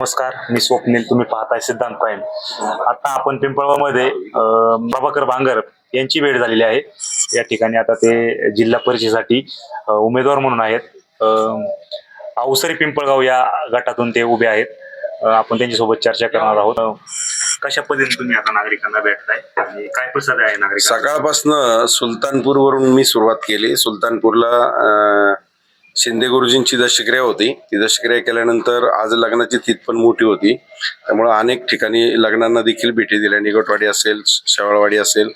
नमस्कार, मी स्वप्नील. तुम्ही पाहताय सिद्धांत प्राईम. आता आपण पिंपळगावमध्ये प्रभाकर बांगर यांची भेट झालेली आहे. या ठिकाणी आता ते जिल्हा परिषदेसाठी उमेदवार म्हणून आहेत. अवसरी पिंपळगाव या गटातून ते उभे आहेत. आपण त्यांच्यासोबत चर्चा करणार आहोत. कशा पद्धतीने तुम्ही आता नागरिकांना भेटताय आणि काय प्रतिसाद आहे नागरिक? सकाळपासून सुलतानपूर वरून मी सुरुवात केली. सुलतानपूरला शिंदे गुरुजींची दशक्रिया होती. ती दशक्रिया केल्यानंतर आज लग्नाची तीत पण मोठी होती, त्यामुळे अनेक ठिकाणी लग्नांना देखील भेटी दिल्या. निगोटवाडी असेल, शेवाळवाडी असेल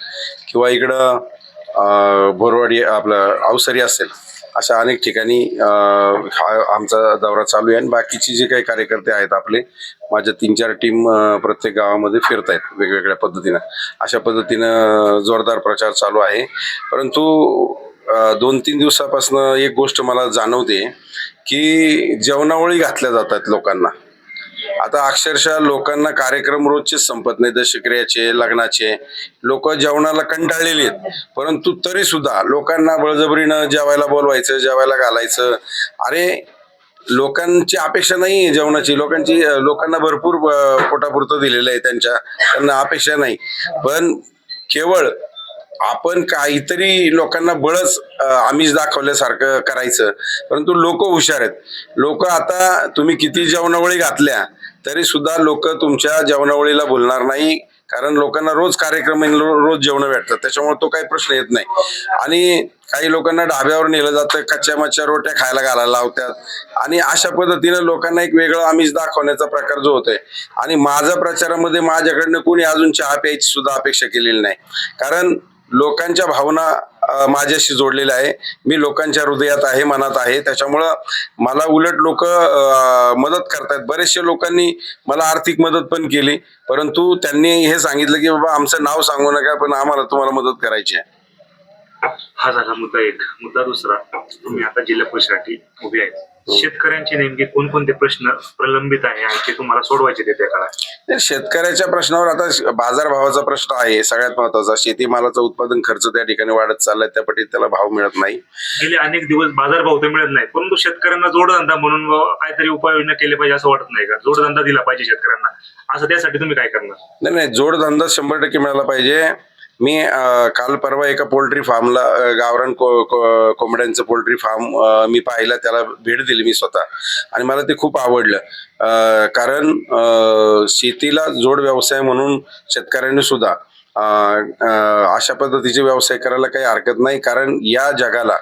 किंवा इकडं बोरवाडी आपलं अवसरी असेल, अशा अनेक ठिकाणी आमचा दौरा चालू आहे. आणि बाकीचे जे काही कार्यकर्ते आहेत आपले, माझ्या 3-4 टीम प्रत्येक गावामध्ये फिरतायत वेगवेगळ्या पद्धतीनं. अशा पद्धतीनं जोरदार प्रचार चालू आहे. परंतु 2-3 दिवसापासून एक गोष्ट मला जाणवते की जेवणावळी घातल्या जातात लोकांना. आता अक्षरशः लोकांना कार्यक्रम रोजचे संपत नाही, दशक्रियाचे, लग्नाचे. लोक जेवणाला कंटाळलेली आहेत, परंतु तरी सुद्धा लोकांना बळजबरीनं जेवायला बोलवायचं, जेवायला घालायचं. अरे, लोकांची अपेक्षा नाही जेवणाची. लोकांना भरपूर पोटापुरतं दिलेलं आहे, त्यांना अपेक्षा नाही. पण केवळ आपण काहीतरी लोकांना बळच आमिष दाखवल्यासारखं करायचं. परंतु लोक हुशार आहेत. लोक आता तुम्ही किती जेवणावळी घातल्या तरी सुद्धा लोक तुमच्या जेवणावळीला बोलणार नाही, कारण लोकांना रोज कार्यक्रम, रोज जेवण भेटतात, त्याच्यामुळे तो काही प्रश्न येत नाही. आणि काही लोकांना ढाब्यावर नेलं जातं, कच्च्या मच्छ्या रोट्या खायला घालायला लावतात. आणि अशा पद्धतीनं लोकांना एक वेगळं आमिष दाखवण्याचा प्रकार जो होतोय. आणि माझ्या प्रचारामध्ये माझ्याकडनं कोणी अजून चहा प्यायची सुद्धा अपेक्षा केलेली नाही, कारण लोकांच्या भावना माझ्याशी जोडलेल्या आहे. मी लोकांच्या हृदयात आहे, मनात आहे. त्याच्यामुळं मला उलट लोक मदत करतात. बरेचशे लोकांनी मला आर्थिक मदत पण केली, परंतु त्यांनी हे सांगितलं की बाबा आमचं नाव सांगू नका, पण आम्हाला तुम्हाला मदत करायची आहे. हा झाला मुद्दा एक. मुद्दा दुसरा, तुम्ही आता जिल्हा परिषदेसाठी उभे आहेत. शेतकऱ्यांचे नेमके कोणकोणते प्रश्न प्रलंबित आहे आणि ते तुम्हाला सोडवायचे त्या काळात? शेतकऱ्याच्या प्रश्नावर आता बाजारभावाचा प्रश्न आहे सगळ्यात महत्वाचा. शेतीमालाचा उत्पादन खर्च त्या ठिकाणी वाढत चाललाय, त्या पटीत त्याला भाव मिळत नाही. गेले अनेक दिवस बाजारभाव तर मिळत नाही, परंतु शेतकऱ्यांना जोडधंदा म्हणून काहीतरी उपाययोजना केली पाहिजे असं वाटत नाही का? जोडधंदा दिला पाहिजे शेतकऱ्यांना, असं त्यासाठी तुम्ही काय करणार? नाही, जोडधंदा 100% मिळाला पाहिजे. मी काल परवा एका पोल्ट्री फार्मला, गावरान कोंबड्यांचं पोल्ट्री फार्म मी पाहिलं, त्याला भेट दिली मी स्वतः, आणि मला ते खूप आवडलं. कारण शेतीला जोड व्यवसाय म्हणून शेतकऱ्यांनी सुद्धा अशा पद्धतीचे व्यवसाय करायला काही हरकत नाही. कारण या जगाला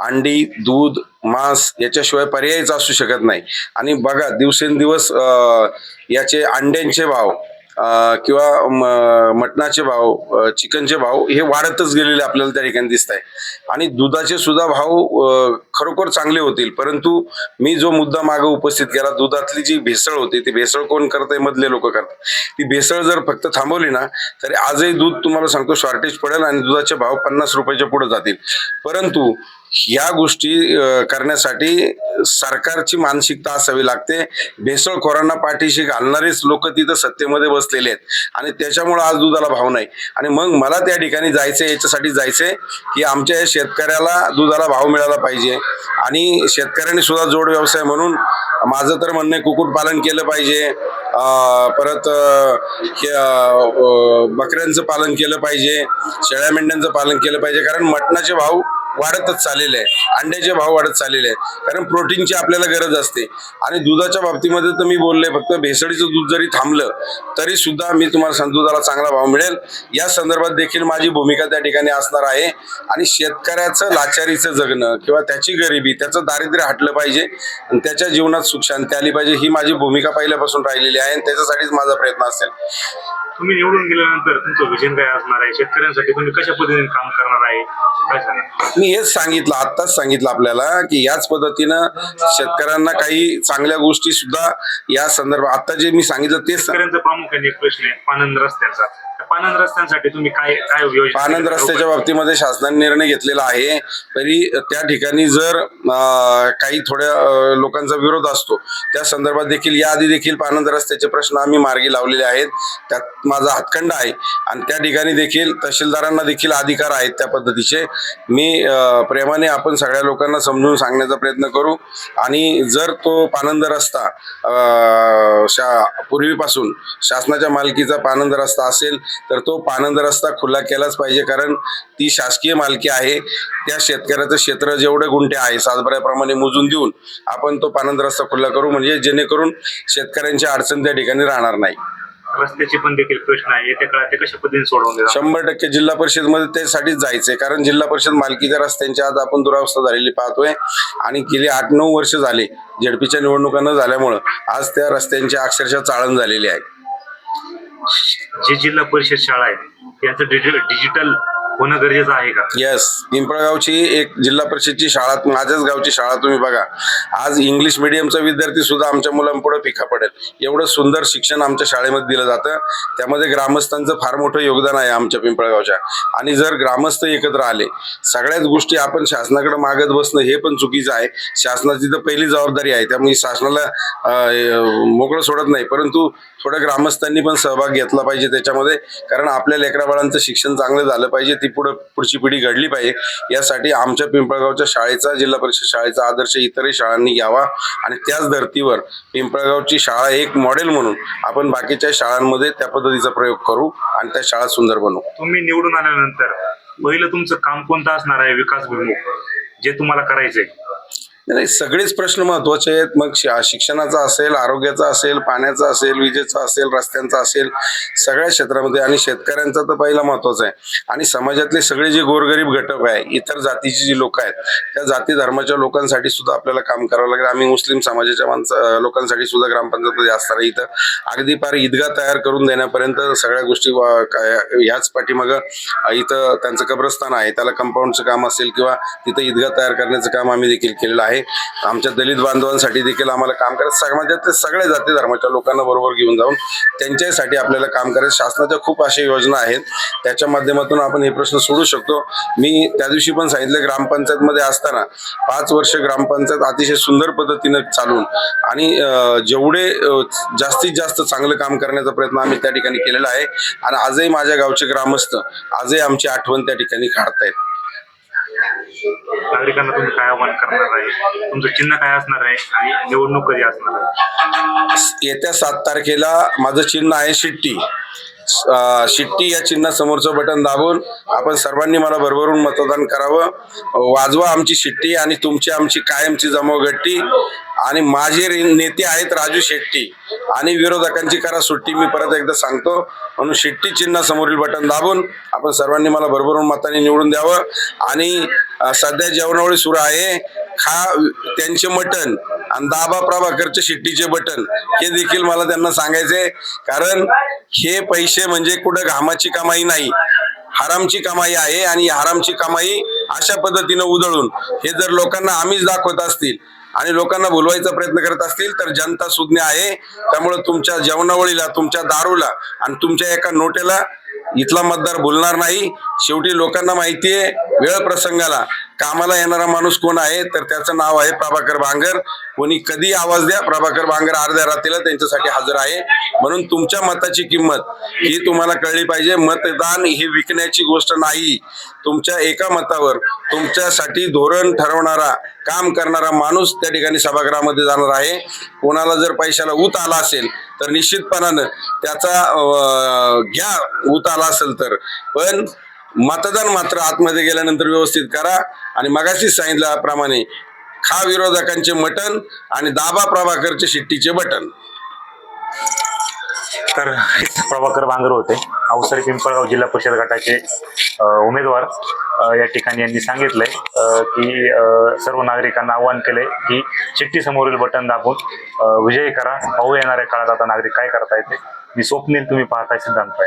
अंडी, दूध, मांस याच्याशिवाय पर्यायच असू शकत नाही. आणि बघा, दिवसेंदिवस याचे अंड्यांचे भाव किंवा मटणाचे भाव, चिकनचे भाव हे वाढतच गेलेले आपल्याला त्या ठिकाणी दिसत आहे. आणि दुधाचे सुद्धा भाव खरोखर चांगले होतील. परंतु मी जो मुद्दा मागे उपस्थित केला, दुधातली जी भेसळ होती, ती भेसळ कोण करतंय? मधले लोक करतात. ती भेसळ जर फक्त थांबवली ना, तरी आजही दूध तुम्हाला सांगतो शॉर्टेज पडेल आणि दुधाचे भाव 50 रुपयाच्या पुढे जातील. परंतु या गोष्टी करण्यासाठी सरकारची मानसिकता असावी लागते. भेसळखोरांना पाठीशी घालणारेच लोक तिथं सत्तेमध्ये बसलेले आहेत, आणि त्याच्यामुळे आज दुधाला भाव नाही. आणि मग मला त्या ठिकाणी जायचंय, याच्यासाठी जायचंय की आमच्या शेतकऱ्याला दुधाला भाव मिळाला पाहिजे. आणि शेतकऱ्यांनी सुद्धा जोड व्यवसाय म्हणून माझं तर म्हणणं कुक्कुटपालन केलं पाहिजे, परत बकऱ्यांचं पालन केलं पाहिजे, शेळ्या मेंढ्यांचं पालन केलं पाहिजे. कारण मटणाचे भाव वाढतच चाललेले आहे, अंड्याचे भाव वाढत चाललेले आहे, कारण प्रोटीनची आपल्याला गरज असते. आणि दुधाच्या बाबतीमध्ये तर मी बोलले, फक्त भेसळीचं दूध जरी थांबलं तरी सुद्धा मी तुम्हाला सांगतो दुधाला चांगला भाव मिळेल. या संदर्भात देखील माझी भूमिका त्या ठिकाणी असणार आहे. आणि शेतकऱ्याचं लाचारीचं जगणं किंवा त्याची गरिबी, त्याचं दारिद्र्य हटलं पाहिजे आणि त्याच्या जीवनात सुख शांती आली पाहिजे, ही माझी भूमिका पहिल्यापासून राहिलेली आहे आणि त्याच्यासाठीच माझा प्रयत्न असेल. तुम्ही निवडून गेल्यानंतर तुमचं विजन काय असणार आहे? शेतकऱ्यांसाठी तुम्ही कशा पद्धतीने काम करणार आहे, काय सांगा? मी हेच सांगितलं, आत्ताच सांगितलं आपल्याला, की याच पद्धतीनं शेतकऱ्यांना काही चांगल्या गोष्टी सुद्धा या संदर्भात आता जे मी सांगितलं तेच. शेतकऱ्यांचा प्रामुख्याने एक प्रश्न आहे पाणंद रस्त्यांचा. पानंद रस्त्यांसाठी तुम्ही काय काय योजना पानंद रस्त्याच्या बाबतीमध्ये शासनाने निर्णय घेतलेला आहे, तरी त्या ठिकाणी जर काही थोड्या लोकांचा विरोध असतो, त्या संदर्भात देखील याआधी देखील पानंद रस्त्याचे प्रश्न आम्ही मार्गी लावलेले आहेत. त्यात माझा हातखंडा आहे आणि त्या ठिकाणी देखील तहसीलदारांना देखील अधिकार आहेत त्या पद्धतीचे. मी प्रेमाने आपण सगळ्या लोकांना समजून सांगण्याचा प्रयत्न करू आणि जर तो पानंद रस्ता पूर्वीपासून शासनाच्या मालकीचा पानंद रस्ता असेल तर तो पानंद रस्ता खुला केलाच पाहिजे, कारण ती शासकीय मालकी आहे. त्या शेतकऱ्याचं क्षेत्र जेवढे गुंठे आहे सातबाऱ्याप्रमाणे मोजून देऊन आपण तो पानंद रस्ता खुला करू, म्हणजे जेणेकरून शेतकऱ्यांची अडचण त्या ठिकाणी राहणार नाही. रस्त्याचे पण देखील प्रश्न आहे, येत्या काळात ते कशा पद्धतीने सोडवून देणार? 100% जिल्हा परिषदमध्ये त्यासाठीच जायचंय, कारण जिल्हा परिषद मालकीच्या रस्त्यांची आज आपण दुरावस्था झालेली पाहतोय आणि गेली 8-9 वर्ष झाले झेडपीच्या निवडणुका न झाल्यामुळं आज त्या रस्त्यांची अक्षरशः चाळण झालेली आहे. जी जिल्हा परिषद शाळा आहे त्यांचं डिजिटल होणं गरजेचं आहे का? येस, पिंपळगावची एक जिल्हा परिषदची शाळा, माझ्याच गावची शाळा तुम्ही बघा, आज इंग्लिश मिडियमचा विद्यार्थी सुद्धा आमच्या मुलांपुढे फिका पडेल एवढं सुंदर शिक्षण आमच्या शाळेमध्ये दिलं जातं. त्यामध्ये ग्रामस्थांचं फार मोठं योगदान आहे आमच्या पिंपळगावच्या. आणि जर ग्रामस्थ एकत्र आले, सगळ्याच गोष्टी आपण शासनाकडे मागत बसणं हे पण चुकीचं आहे. शासनाची तर पहिली जबाबदारी आहे, त्यामुळे शासनाला मोकळं सोडत नाही, परंतु थोड्या ग्रामस्थांनी पण सहभाग घेतला पाहिजे त्याच्यामध्ये, कारण आपल्या लेकराबाळांचं शिक्षण चांगलं झालं पाहिजे, ती पुढची पिढी घडली पाहिजे. यासाठी आमच्या पिंपळगावच्या शाळेचा, जिल्हा परिषद शाळेचा आदर्श इतरही शाळांनी घ्यावा आणि त्याच धर्तीवर पिंपळगावची शाळा एक मॉडेल म्हणून आपण बाकीच्या शाळांमध्ये त्या पद्धतीचा प्रयोग करू आणि त्या शाळा सुंदर बनवू. तुम्ही निवडून आल्यानंतर पहिलं तुमचं काम कोणतं असणार आहे विकासभिमुख, जे तुम्हाला करायचंय? नाही, सगळेच प्रश्न महत्वाचे आहेत. मग शिक्षणाचा असेल, आरोग्याचा असेल, पाण्याचा असेल, विजेचा असेल, रस्त्यांचा असेल, सगळ्या क्षेत्रामध्ये. आणि शेतकऱ्यांचा तर पहिला महत्वाचा आहे. आणि समाजातले सगळे जे गोरगरीब घटक आहे, इतर जातीची जी लोक आहेत, त्या जाती धर्माच्या लोकांसाठी सुद्धा आपल्याला काम करावं लागेल. आम्ही मुस्लिम समाजाच्या लोकांसाठी सुद्धा ग्रामपंचायतमध्ये असणार इथं अगदी फार ईदगाह तयार करून देण्यापर्यंत सगळ्या गोष्टी ह्याच पाठीमागं इथं त्यांचं कब्रस्तान आहे, त्याला कंपाऊंडचं काम असेल किंवा तिथं ईदगाह तयार करण्याचं काम आम्ही देखील केलेलं आहे. आमच्या दलित बांधवांसाठी देखील आम्हाला काम करायचं, समाजातल्या सगळ्या जाती धर्माच्या लोकांना बरोबर घेऊन जाऊन त्यांच्यासाठी आपल्याला काम करायचं. शासनाच्या खूप अशा योजना आहेत, त्याच्या माध्यमातून आपण हे प्रश्न सोडू शकतो. मी त्या दिवशी पण सांगितलं, ग्रामपंचायतमध्ये असताना 5 वर्ष ग्रामपंचायत अतिशय सुंदर पद्धतीने चालून आणि जेवढे जास्तीत जास्त चांगलं काम करण्याचा प्रयत्न आम्ही त्या ठिकाणी केलेला आहे. आणि आजही माझ्या गावचे ग्रामस्थ आजही आमची आठवण त्या ठिकाणी काढतायत. नागरिकांना तुम्ही काय आव्हान करणार आहे? तुमचं चिन्ह काय असणार आहे आणि निवडणूक कधी असणार आहे? येत्या 7 तारखेला माझं चिन्ह आहे शिट्टी. शिट्टी या चिन्ह समोरचं बटन दाबून आपण सर्वांनी मला भरभरून मतदान करावं. वाजवा आमची शिट्टी आणि तुमची आमची कायमची जमावगट्टी. आणि माझे नेते आहेत राजू शेट्टी आणि विरोधकांची करा सुट्टी. मी परत एकदा सांगतो, म्हणून शिट्टी चिन्ह समोरील बटन दाबून आपण सर्वांनी मला भरभरून मताने निवडून द्यावं. आणि सध्या जेवणावळी सुरू आहे, खा त्यांचे मटण आणि दाबा प्रभाकरचे शिट्टीचे बटन, हे देखील मला त्यांना सांगायचंय. कारण हे पैसे म्हणजे कुठं घामाची कमाई नाही, हरामची कमाई आहे. आणि हरामची कमाई अशा पद्धतीनं उधळून हे जर लोकांना आम्हीच दाखवत असतील आणि लोकांना बोलवायचा प्रयत्न करत असतील तर जनता सुज्ञ आहे. त्यामुळे तुमच्या जेवणावळीला, तुमच्या दारूला आणि तुमच्या एका नोटेला इथला मतदार बोलणार नाही. शेवटी लोकांना माहिती आहे वेळ प्रसंगाला कामाला येणारा माणूस कोण आहे, तर त्याचं नाव आहे प्रभाकर बांगर. कोणी कधी आवाज द्या, प्रभाकर बांगर अर्ध्या रात्रीला त्यांच्यासाठी हजर आहे. म्हणून तुमच्या मताची किंमत ही तुम्हाला कळली पाहिजे. मतदान ही विकण्याची गोष्ट नाही. तुमच्या एका मतावर तुमच्यासाठी धोरण ठरवणारा, काम करणारा माणूस त्या ठिकाणी सभागृहामध्ये जाणार आहे. कोणाला जर पैशाला ऊत आला असेल तर निश्चितपणानं त्याचा घ्या, ऊत आला असेल तर. पण मतदान मात्र आतमध्ये गेल्यानंतर व्यवस्थित करा. आणि मगाशीच सांगितल्याप्रमाणे खा विरोधकांचे मटण आणि दाबा प्रभाकरचे शिट्टीचे बटन. तर प्रभाकर बांगर होते, अवसरी पिंपळगाव जिल्हा परिषद गटाचे उमेदवार. या ठिकाणी यांनी सांगितलंय की सर्व नागरिकांना आवाहन केलंय की चिठ्ठी समोरील बटन दाबून विजयी करा. पाहू येणाऱ्या काळात आता नागरिक काय करता येते. मी स्वप्नील, तुम्ही पाहताय सिद्धांत.